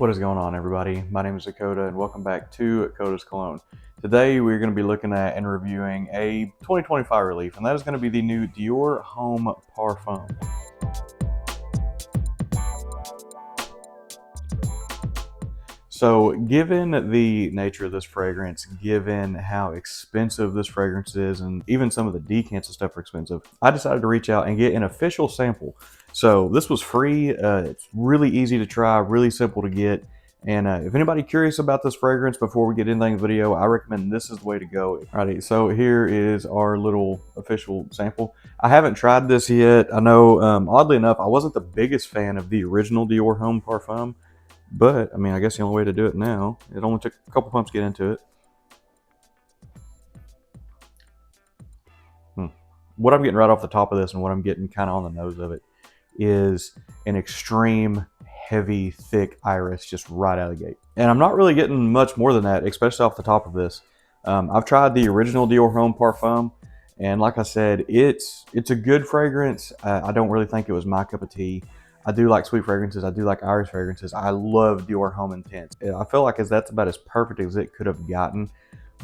What is going on, everybody? My name is Dakota and welcome back to Cologne. Today we're going to be looking at and reviewing a 2025 release, and that is going to be the new Dior Homme Parfum. So given the nature of this fragrance, given how expensive this fragrance is, and even some of the decants and stuff are expensive, I decided to reach out and get an official sample. So this was free. It's really easy to try, really simple to get. And if anybody curious about this fragrance before we get into the video, I recommend this is the way to go. Alrighty, so here is our little official sample. I haven't tried this yet. I know, oddly enough, I wasn't the biggest fan of the original Dior Homme Parfum. But, I mean, I guess the only way to do it now, it only took a couple pumps to get into it. What I'm getting right off the top of this and what I'm getting kind of on the nose of it is an extreme, heavy, thick iris just right out of the gate. And I'm not really getting much more than that, especially off the top of this. I've tried the original Dior Homme Parfum, and like I said, it's a good fragrance. I don't really think it was my cup of tea. I do like sweet fragrances. I do like iris fragrances. I love Dior Homme Intense. I feel like that's about as perfect as it could have gotten.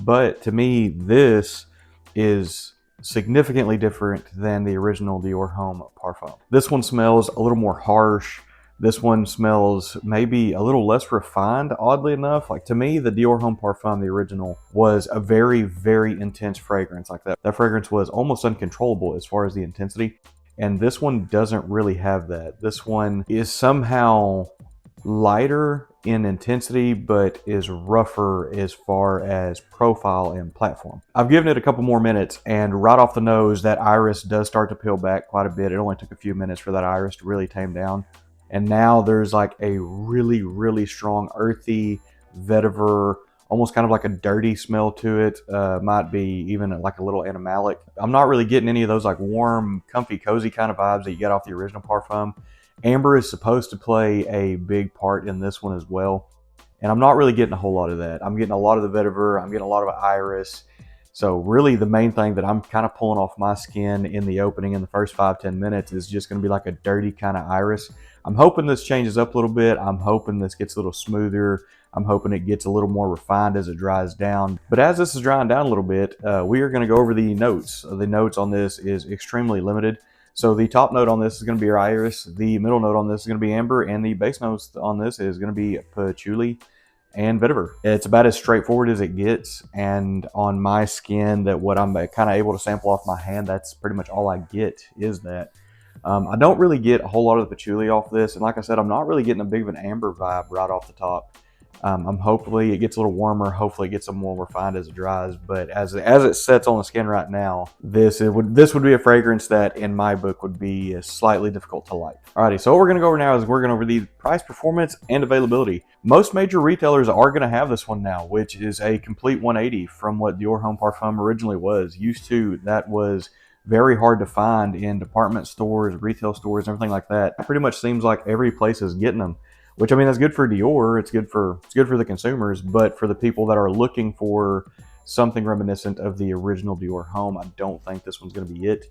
But to me, this is significantly different than the original Dior Homme Parfum. This one smells a little more harsh. This one smells maybe a little less refined, oddly enough. Like, to me, the Dior Homme Parfum, the original, was a very, very intense fragrance. Like that fragrance was almost uncontrollable as far as the intensity. And this one doesn't really have that. This one is somehow lighter in intensity, but is rougher as far as profile and platform. I've given it a couple more minutes, and right off the nose, that iris does start to peel back quite a bit. It only took a few minutes for that iris to really tame down. And now there's like a really, really strong earthy vetiver, almost kind of like a dirty smell to it. Might be even like a little animalic. I'm not really getting any of those like warm, comfy, cozy kind of vibes that you get off the original Parfum. Amber is supposed to play a big part in this one as well. And I'm not really getting a whole lot of that. I'm getting a lot of the vetiver. I'm getting a lot of iris. So really the main thing that I'm kind of pulling off my skin in the opening in the first 5-10 minutes is just going to be like a dirty kind of iris. I'm hoping this changes up a little bit. I'm hoping this gets a little smoother. I'm hoping it gets a little more refined as it dries down. But as this is drying down a little bit, we are going to go over the notes. The notes on this is extremely limited. So the top note on this is going to be your iris. The middle note on this is going to be amber. And the base notes on this is going to be patchouli and vetiver. It's about as straightforward as it gets. And on my skin, that what I'm kind of able to sample off my hand, that's pretty much all I get is that. I don't really get a whole lot of the patchouli off this. And like I said, I'm not really getting a big of an amber vibe right off the top. Hopefully it gets a little warmer. Hopefully it gets some more refined as it dries. But as it sets on the skin right now, this would be a fragrance that in my book would be slightly difficult to like. Alrighty, so what we're going to go over now is we're going to go over the price, performance, and availability. Most major retailers are going to have this one now, which is a complete 180 from what Dior Homme Parfum originally was. Used to, that was very hard to find in department stores, retail stores, everything like that. It pretty much seems like every place is getting them. Which, I mean, that's good for Dior. It's good for the consumers, but for the people that are looking for something reminiscent of the original Dior Homme, I don't think this one's going to be it.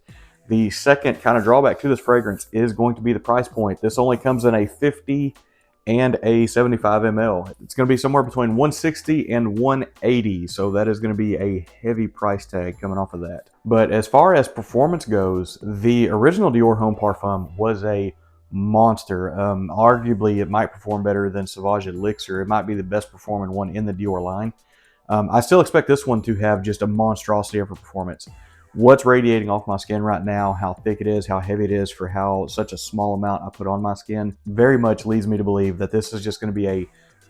The second kind of drawback to this fragrance is going to be the price point. This only comes in a 50 and a 75 ml. It's going to be somewhere between 160 and 180, so that is going to be a heavy price tag coming off of that. But as far as performance goes, the original Dior Homme Parfum was a monster. Arguably, it might perform better than Sauvage Elixir. It might be the best performing one in the Dior line. I still expect this one to have just a monstrosity of a performance. What's radiating off my skin right now, how thick it is, how heavy it is for how such a small amount I put on my skin, very much leads me to believe that this is just going to be a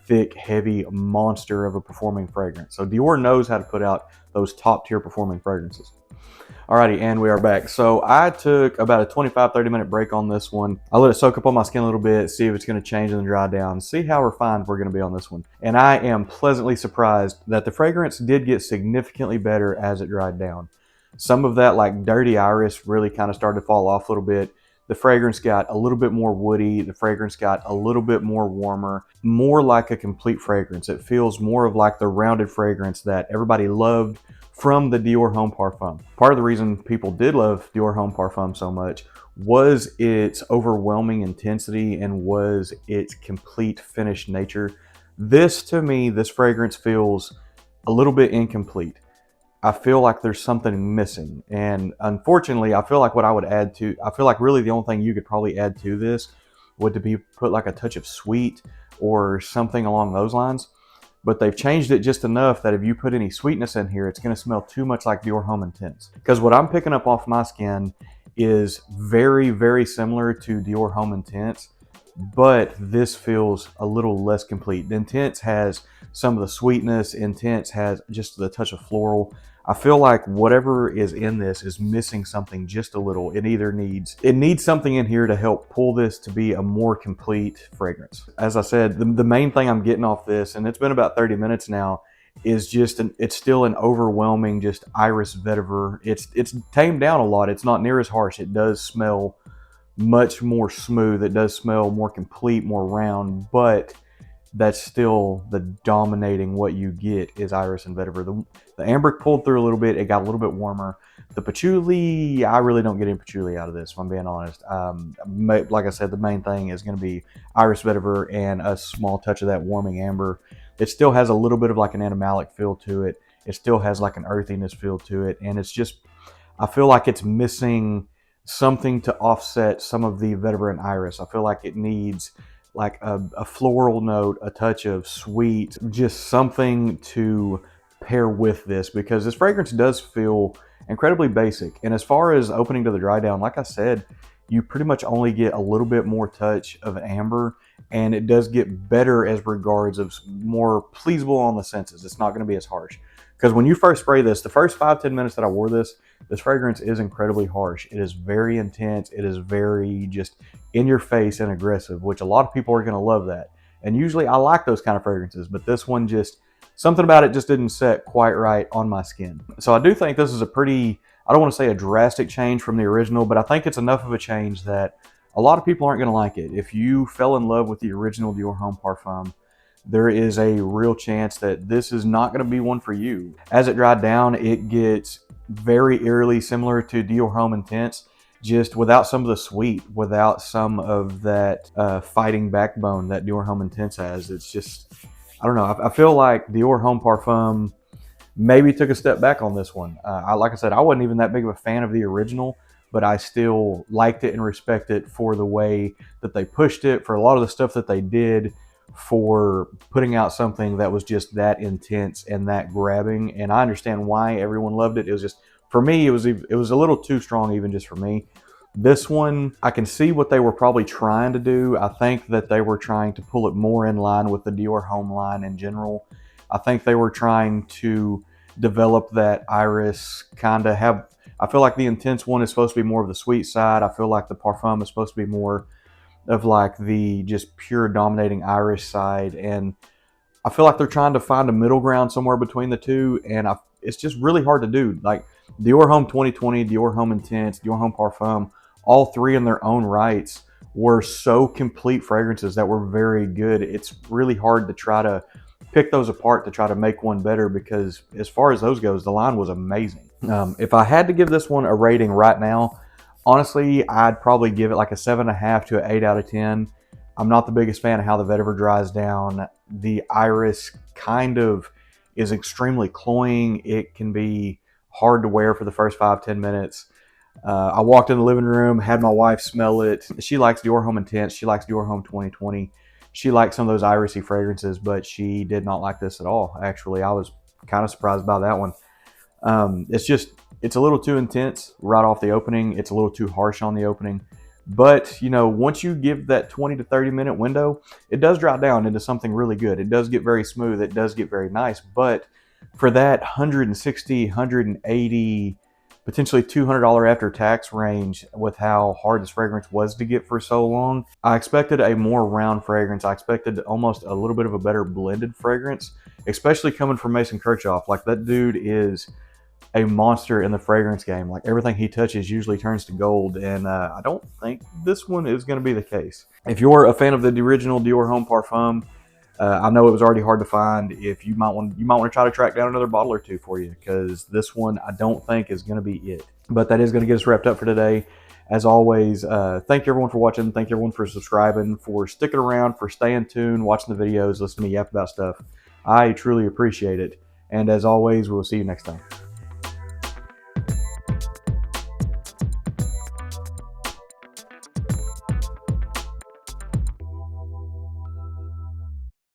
thick, heavy monster of a performing fragrance. So Dior knows how to put out those top tier performing fragrances. Alrighty, and we are back. So I took about a 25-30 minute break on this one. I let it soak up on my skin a little bit, see if it's going to change and dry down, see how refined we're going to be on this one. And I am pleasantly surprised that the fragrance did get significantly better as it dried down. Some of that like dirty iris really kind of started to fall off a little bit. The fragrance got a little bit more woody. The fragrance got a little bit more warmer, more like a complete fragrance. It feels more of like the rounded fragrance that everybody loved from the Dior Homme Parfum. Part of the reason people did love Dior Homme Parfum so much was its overwhelming intensity and was its complete finished nature. This, to me, this fragrance feels a little bit incomplete. I feel like there's something missing. And unfortunately, I feel like really the only thing you could probably add to this would be put like a touch of sweet or something along those lines. But they've changed it just enough that if you put any sweetness in here, it's going to smell too much like Dior Homme Intense. Because what I'm picking up off my skin is very, very similar to Dior Homme Intense, but this feels a little less complete. The Intense has some of the sweetness. Intense has just the touch of floral. I feel like whatever is in this is missing something just a little. It needs something in here to help pull this to be a more complete fragrance. As I said, the main thing I'm getting off this, and it's been about 30 minutes now, is just it's still an overwhelming just iris vetiver. It's tamed down a lot. It's not near as harsh. It does smell much more smooth. It does smell more complete, more round, but that's still the dominating what you get is iris and vetiver. The amber pulled through a little bit. It got a little bit warmer. The patchouli, I really don't get any patchouli out of this, if I'm being honest. Like I said, the main thing is going to be iris vetiver and a small touch of that warming amber. It still has a little bit of like an animalic feel to it. It still has like an earthiness feel to it. And it's just, I feel like it's missing something to offset some of the vetiver and iris. I feel like it needs like a floral note, a touch of sweet, just something to pair with this, because this fragrance does feel incredibly basic. And as far as opening to the dry down, like I said, you pretty much only get a little bit more touch of amber, and it does get better as regards of more pleasable on the senses. It's not going to be as harsh. Because when you first spray this, the first 5-10 minutes that I wore this fragrance is incredibly harsh. It is very intense. It is very just in your face and aggressive, which a lot of people are going to love that. And usually I like those kind of fragrances, but this one just, something about it just didn't set quite right on my skin. So I do think this is a pretty, I don't want to say a drastic change from the original, but I think it's enough of a change that a lot of people aren't going to like it. If you fell in love with the original Dior Homme Parfum, there is a real chance that this is not going to be one for you. As it dried down, it gets very eerily similar to Dior Homme Intense, just without some of the sweet, without some of that fighting backbone that Dior Homme Intense has. It's just, I don't know. I feel like Dior Homme Parfum maybe took a step back on this one. Like I said, I wasn't even that big of a fan of the original, but I still liked it and respect it for the way that they pushed it, for a lot of the stuff that they did, for putting out something that was just that intense and that grabbing. And I understand why everyone loved it. It was just, for me, it was a little too strong even just for me. This one, I can see what they were probably trying to do. I think that they were trying to pull it more in line with the Dior Homme line in general. I think they were trying to develop that iris, kind of have, I feel like the Intense one is supposed to be more of the sweet side. I feel like the Parfum is supposed to be more of like the just pure dominating iris side. And I feel like they're trying to find a middle ground somewhere between the two. And it's just really hard to do. Like Dior Homme 2020, Dior Homme Intense, Dior Homme Parfum, all three in their own rights were so complete fragrances that were very good. It's really hard to try to pick those apart to try to make one better, because as far as those goes, the line was amazing. If I had to give this one a rating right now, honestly, I'd probably give it like a 7.5 to an 8 out of 10. I'm not the biggest fan of how the vetiver dries down. The iris kind of is extremely cloying. It can be hard to wear for the first 5-10 minutes. I walked in the living room, had my wife smell it. She likes Dior Homme Intense. She likes Dior Homme 2020. She likes some of those irisy fragrances, but she did not like this at all. Actually, I was kind of surprised by that one. It's a little too intense right off the opening. It's a little too harsh on the opening. But, you know, once you give that 20 to 30 minute window, it does drop down into something really good. It does get very smooth. It does get very nice. But for that 160, 180, potentially $200 after tax range, with how hard this fragrance was to get for so long, I expected a more round fragrance. I expected almost a little bit of a better blended fragrance, especially coming from Mason Kirchhoff. Like, that dude is a monster in the fragrance game. Like, everything he touches usually turns to gold, and I don't think this one is going to be the case. If you're a fan of the original Dior Homme Parfum, I know it was already hard to find. If you might want to try to track down another bottle or two for you, because this one I don't think is going to be it. But that is going to get us wrapped up for today. As always, thank you everyone for watching. Thank you everyone for subscribing, for sticking around, for staying tuned, watching the videos, listening to me yap about stuff. I truly appreciate it. And as always, we'll see you next time.